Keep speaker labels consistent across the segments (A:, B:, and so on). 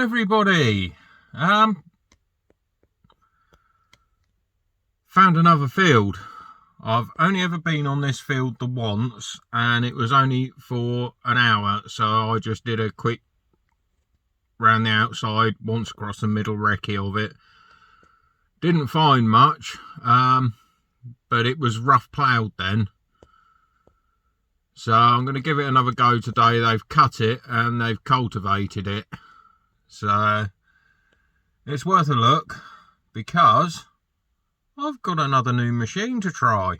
A: everybody. Found another field. I've only ever been on this field the once, and it was only for an hour, so I just did a quick round the outside once across the middle recce of it. Didn't find much, but it was rough ploughed then, so I'm going to give it another go today. They've cut it and they've cultivated it, so it's worth a look because I've got another new machine to try.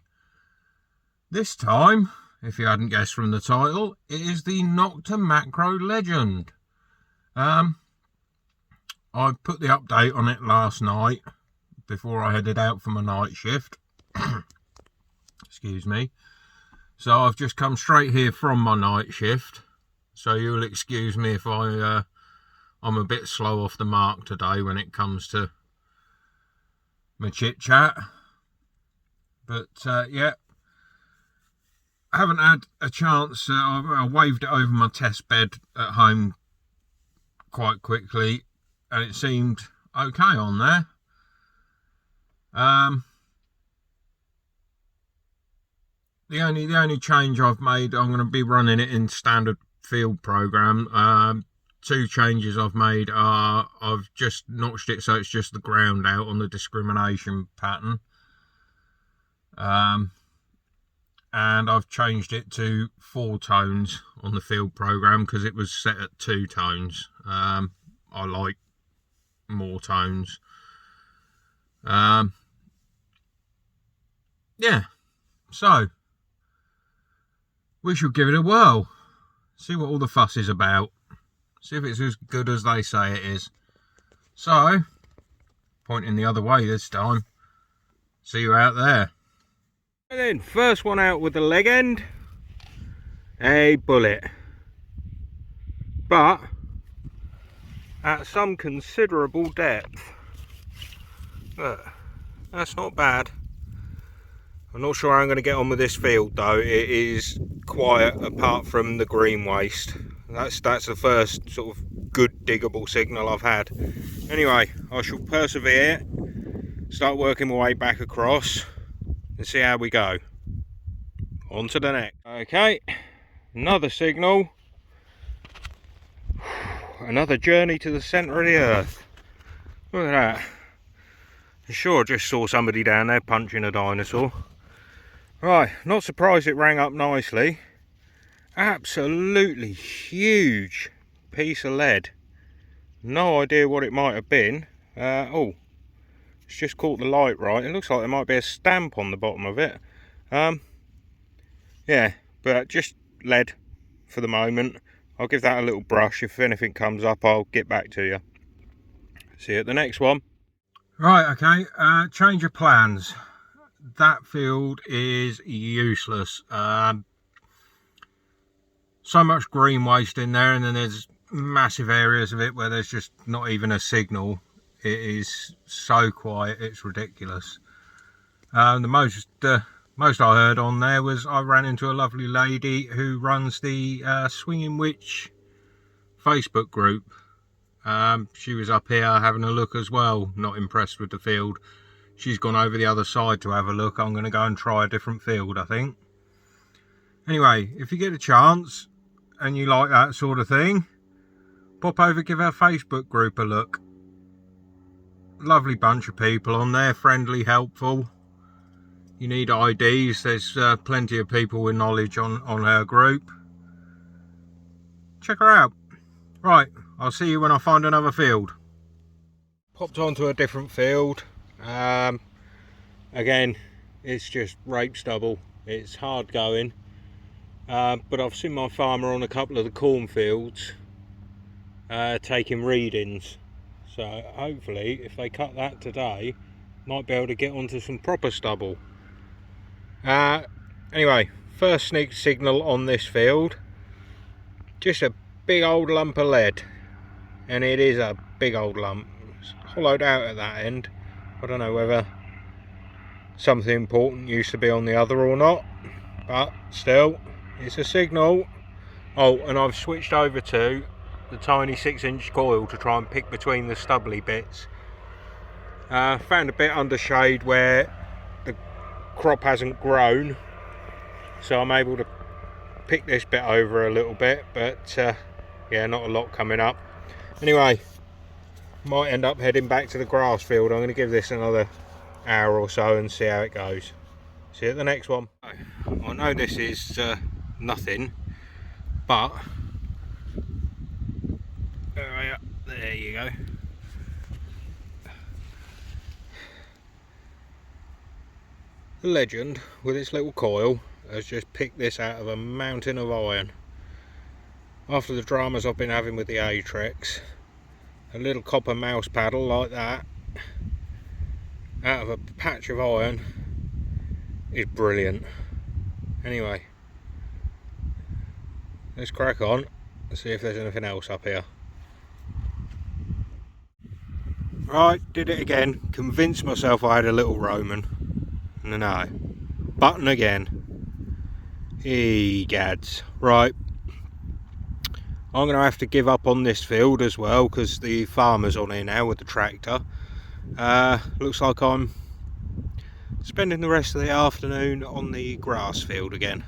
A: This time, if you hadn't guessed from the title, it is the Nokta Makro Legend. I put the update on it last night before I headed out for my night shift. Excuse me. So I've just come straight here from my night shift. So you'll excuse me if I'm a bit slow off the mark today when it comes to my chit chat, but yeah, I haven't had a chance. I waved it over my test bed at home quite quickly and it seemed okay on there. The only change I've made, I'm going to be running it in standard field program. Two changes I've made are I've just notched it so it's just the ground out on the discrimination pattern, and I've changed it to 4 tones on the field program because it was set at 2 tones. I like more tones. Yeah, so we should give it a whirl, see what all the fuss is about. See if it's as good as they say it is. So, pointing the other way this time. See you out there. And then, first one out with the leg end. A bullet. But, at some considerable depth. But, that's not bad. I'm not sure how I'm going to get on with this field though. It is quiet apart from the green waste. That's the first sort of good diggable signal I've had. Anyway, I shall persevere, start working my way back across and see how we go. On to the next. Okay, another signal. Another journey to the centre of the earth. Look at that. I'm sure I just saw somebody down there punching a dinosaur. Right, not surprised it rang up nicely. Absolutely huge piece of lead. No idea what it might have been. Oh, it's just caught the light right. It looks like there might be a stamp on the bottom of it. Yeah, but just lead for the moment. I'll give that a little brush. If anything comes up, I'll get back to you. See you at the next one. Right, okay, change of plans. That field is useless. So much green waste in there, and then there's massive areas of it where there's just not even a signal. It is so quiet, it's ridiculous. The most I heard on there was I ran into a lovely lady who runs the Swinging Witch Facebook group. She was up here having a look as well, not impressed with the field. She's gone over the other side to have a look. I'm going to go and try a different field, I think. Anyway, if you get a chance and you like that sort of thing, pop over, give our Facebook group a look. Lovely bunch of people on there, friendly, helpful. You need IDs, there's plenty of people with knowledge on her group. Check her out. Right, I'll see you when I find another field. Popped onto a different field. Again, it's just rape stubble. It's hard going. But I've seen my farmer on a couple of the cornfields taking readings, so hopefully if they cut that today, might be able to get onto some proper stubble. Anyway, first sneak signal on this field, just a big old lump of lead, and it is a big old lump. It's hollowed out at that end. I don't know whether something important used to be on the other or not, but still, it's a signal. Oh, and I've switched over to the tiny 6-inch coil to try and pick between the stubbly bits. Found a bit under shade where the crop hasn't grown, so I'm able to pick this bit over a little bit, but yeah, not a lot coming up. Anyway, might end up heading back to the grass field. I'm going to give this another hour or so and see how it goes. See you at the next one. I know this is nothing, but there you go. The Legend, with its little coil, has just picked this out of a mountain of iron. After the dramas I've been having with the Atrex, a little copper mouse paddle like that out of a patch of iron is brilliant. Anyway, let's crack on and see if there's anything else up here. Right, did it again. Convinced myself I had a little Roman. No. Button again. Egads. Right. I'm going to have to give up on this field as well because the farmer's on here now with the tractor. Looks like I'm spending the rest of the afternoon on the grass field again.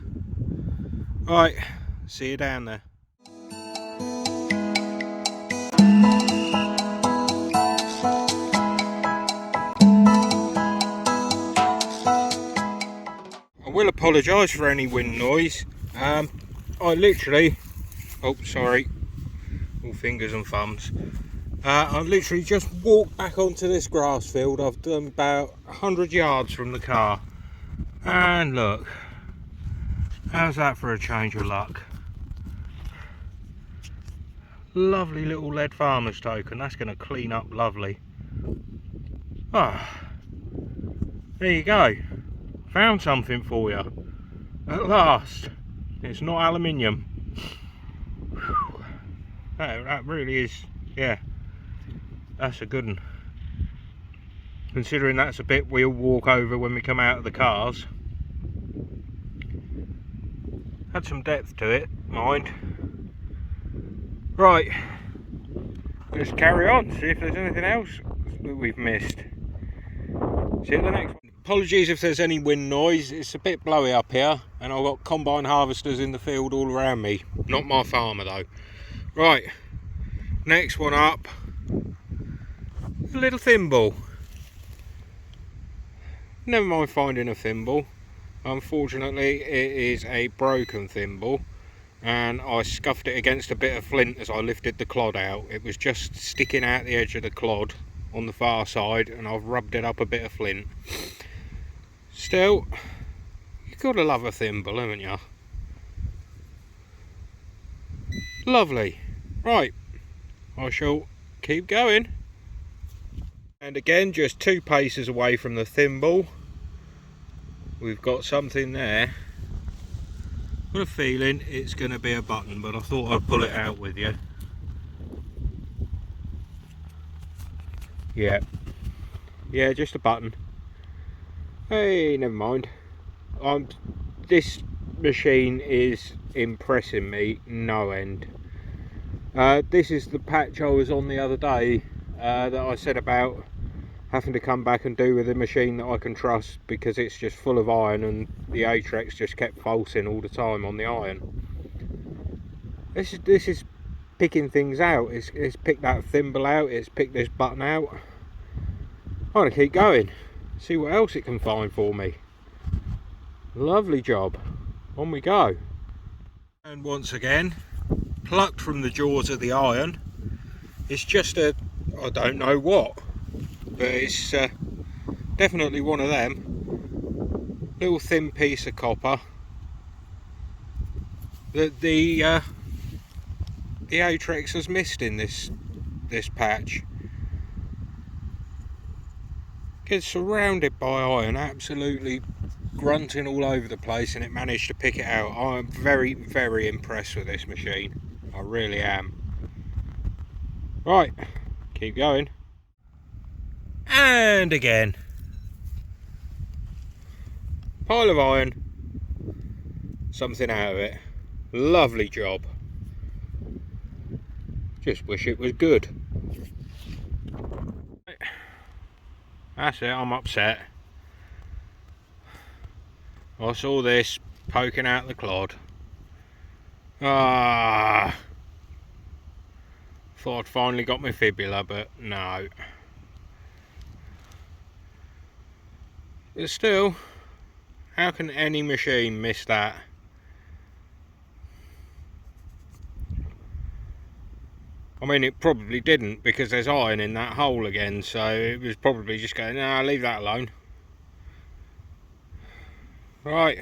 A: Right, see you down there. I will apologise for any wind noise. I literally, oh sorry, all fingers and thumbs. I literally just walked back onto this grass field. I've done about 100 yards from the car, and look, how's that for a change of luck? Lovely little lead farmer's token. That's going to clean up lovely. Ah, there you go. Found something for you at last. It's not aluminium. That really is, yeah, that's a good one, considering that's a bit we'll walk over when we come out of the cars. Had some depth to it, mind. Right, let's carry on, see if there's anything else that we've missed. See you at the next one. Apologies if there's any wind noise. It's a bit blowy up here, and I've got combine harvesters in the field all around me. Not my farmer though. Right, next one up, a little thimble. Never mind finding a thimble. Unfortunately, it is a broken thimble, and I scuffed it against a bit of flint as I lifted the clod out. It was just sticking out the edge of the clod on the far side, and I've rubbed it up a bit of flint. Still, you've got to love a thimble, haven't you? Lovely. Right, I shall keep going. And again, just 2 paces away from the thimble, we've got something there. I've got a feeling it's going to be a button, but I thought I'd pull it out with you. Yeah, just a button. Hey, never mind. This machine is impressing me no end. This is the patch I was on the other day that I said about having to come back and do with a machine that I can trust, because it's just full of iron and the Atrex just kept falsing all the time on the iron. This is picking things out. It's picked that thimble out, it's picked this button out. I'm going to keep going, see what else it can find for me. Lovely job. On we go. And once again, plucked from the jaws of the iron. It's just a, I don't know what, but it's definitely one of them. Little thin piece of copper that the Atrex has missed in this patch. Gets surrounded by iron, absolutely grunting all over the place, and it managed to pick it out. I'm very, very impressed with this machine. I really am. Right, keep going. And again. Pile of iron, something out of it. Lovely job. Just wish it was good. That's it, I'm upset. I saw this poking out the clod. Thought I'd finally got my fibula, but no. But still, how can any machine miss that? I mean, it probably didn't, because there's iron in that hole again, so it was probably just going, nah, leave that alone. Right,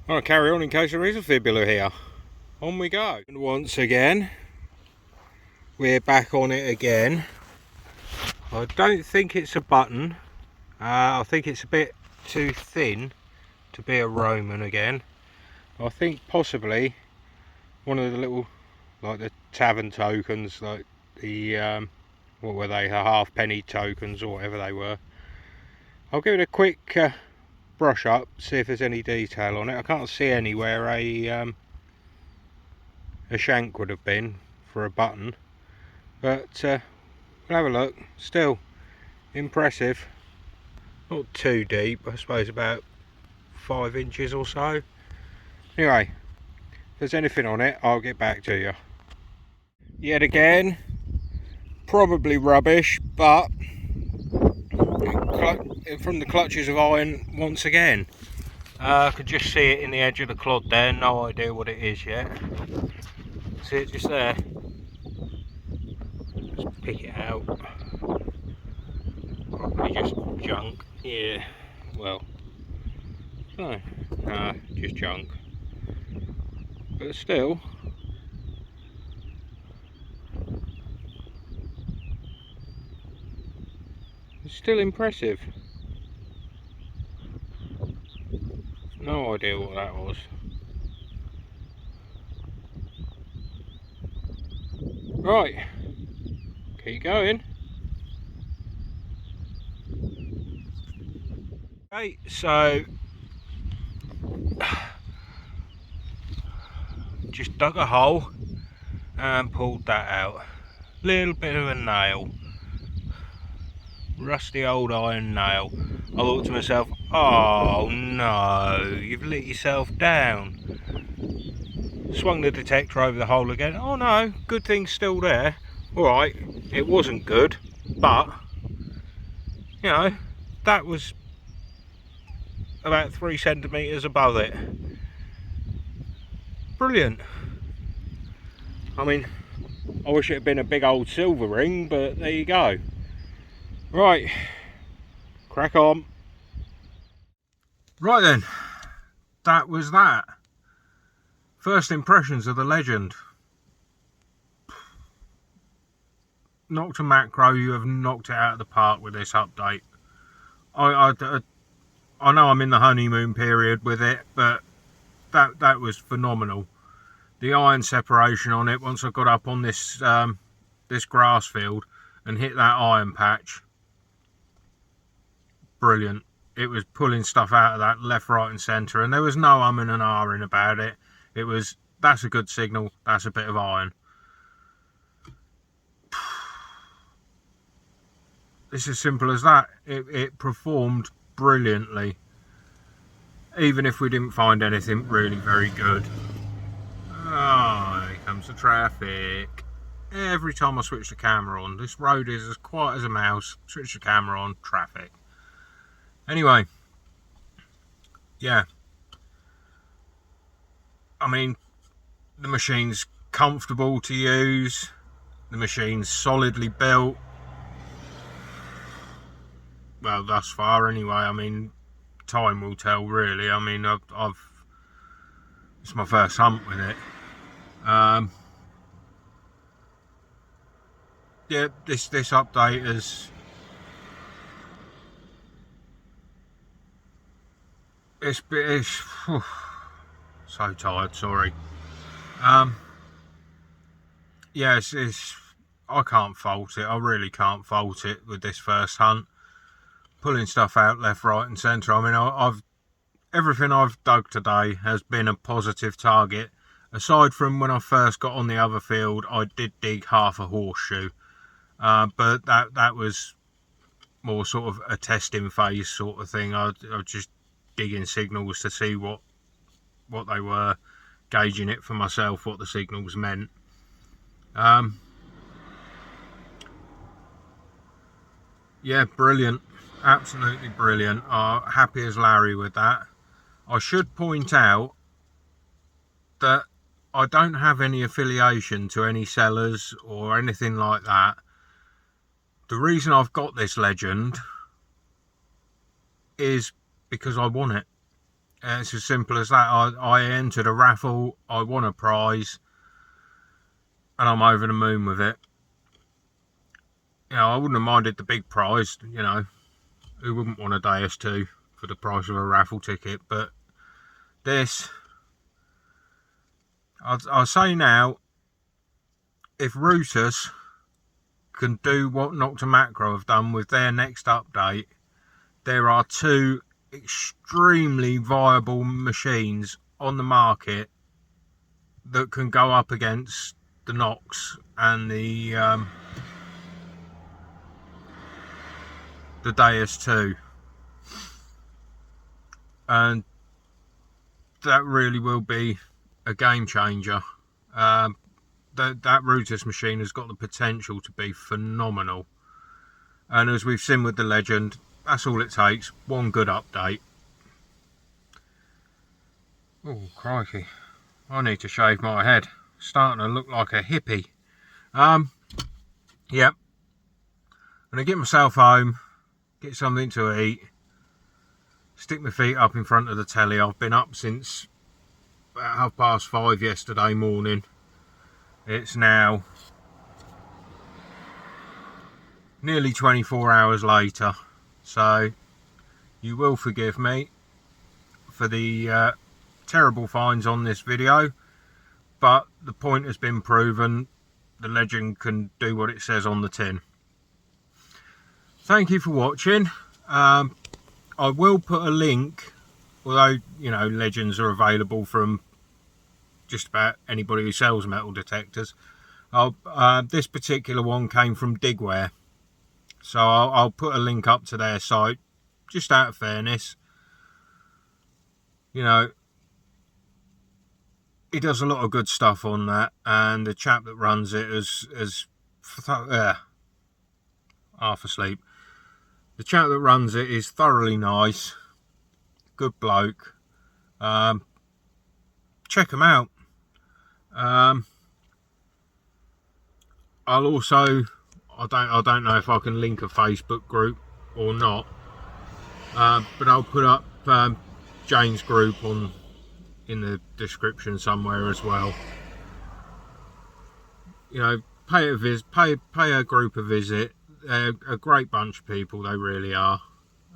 A: I'll carry on in case there is a fibula here. On we go. And once again, we're back on it again. I don't think it's a button. I think it's a bit too thin to be a Roman again. I think possibly one of the little, like the tavern tokens, like the what were they, the halfpenny tokens or whatever they were. I'll give it a quick brush up, see if there's any detail on it. I can't see anywhere a shank would have been for a button, but we'll have a look. Still impressive. Not too deep, I suppose about 5 inches or so. Anyway, if there's anything on it, I'll get back to you. Yet again, probably rubbish, but from the clutches of iron once again. I could just see it in the edge of the clod there, no idea what it is yet. See it just there? Let's pick it out. Probably just junk. Yeah, well, no, just junk. But still, it's still impressive. No idea what that was. Right, keep going. Okay, so just dug a hole and pulled that out. Little bit of a nail, rusty old iron nail. I thought to myself, oh no, you've lit yourself down. Swung the detector over the hole again. Oh no, good thing's still there. Alright, it wasn't good, but you know, that was about 3 centimetres above it. Brilliant. I mean, I wish it had been a big old silver ring, but there you go. Right, crack on. Right then, that was that. First impressions of the Legend. Nokta Makro, you have knocked it out of the park with this update. I know I'm in the honeymoon period with it, but that was phenomenal. The iron separation on it, once I got up on this this grass field and hit that iron patch, brilliant. It was pulling stuff out of that left, right and centre, and there was no umming and ahhing about it. It was, that's a good signal, that's a bit of iron. It's as simple as that. It performed brilliantly, even if we didn't find anything really very good. Oh, here comes the traffic. Every time I switch the camera on, this road is as quiet as a mouse. Switch the camera on, traffic. Anyway, yeah, I mean, the machine's comfortable to use, the machine's solidly built. Well, thus far anyway. I mean, time will tell really. I mean, it's my first hunt with it. Yeah, this update is, it's so tired, sorry. Yeah, it's I can't fault it. I really can't fault it with this first hunt. Pulling stuff out left, right and centre. I mean, everything I've dug today has been a positive target, Aside from when I first got on the other field, I did dig half a horseshoe, but that was more sort of a testing phase sort of thing. I was just digging signals to see what they were, gauging it for myself, what the signals meant. Yeah, brilliant, absolutely brilliant. Happy as Larry with that. I should point out that I don't have any affiliation to any sellers or anything like that. The reason I've got this Legend is because I won it. It's as simple as that. I entered a raffle, I won a prize, and I'm over the moon with it. You know, I wouldn't have minded the big prize, you know. Who wouldn't want a DS2 for the price of a raffle ticket? But this, I'll say now, if Routers can do what Nokta Makro have done with their next update, there are two extremely viable machines on the market that can go up against the Nox and the DS2, and that really will be a game changer. That Routers machine has got the potential to be phenomenal, and as we've seen with the Legend, that's all it takes, one good update. Oh crikey, I need to shave my head, starting to look like a hippie. Yep, I'm gonna get myself home, get something to eat, stick my feet up in front of the telly. I've been up since about 5:30 yesterday morning. It's now nearly 24 hours later, so you will forgive me for the terrible finds on this video, but the point has been proven. The Legend can do what it says on the tin. Thank you for watching. I will put a link, although, you know, Legends are available from just about anybody who sells metal detectors. This particular one came from Digware, so I'll put a link up to their site, just out of fairness. You know, he does a lot of good stuff on that, and the chap that runs it is half asleep. The chap that runs it is thoroughly nice, good bloke. Check him out. I'll also, I don't know if I can link a Facebook group or not, but I'll put up Jane's group in the description somewhere as well. You know, pay a group a visit. They're a great bunch of people, they really are.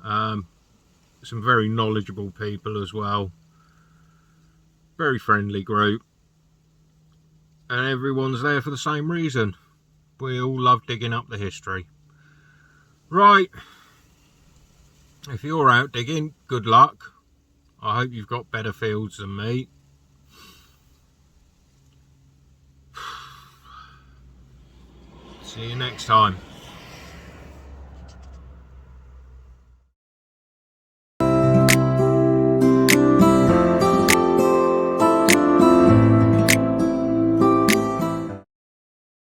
A: Some very knowledgeable people as well. Very friendly group, and everyone's there for the same reason. We all love digging up the history. Right, if you're out digging, good luck. I hope you've got better fields than me. See you next time.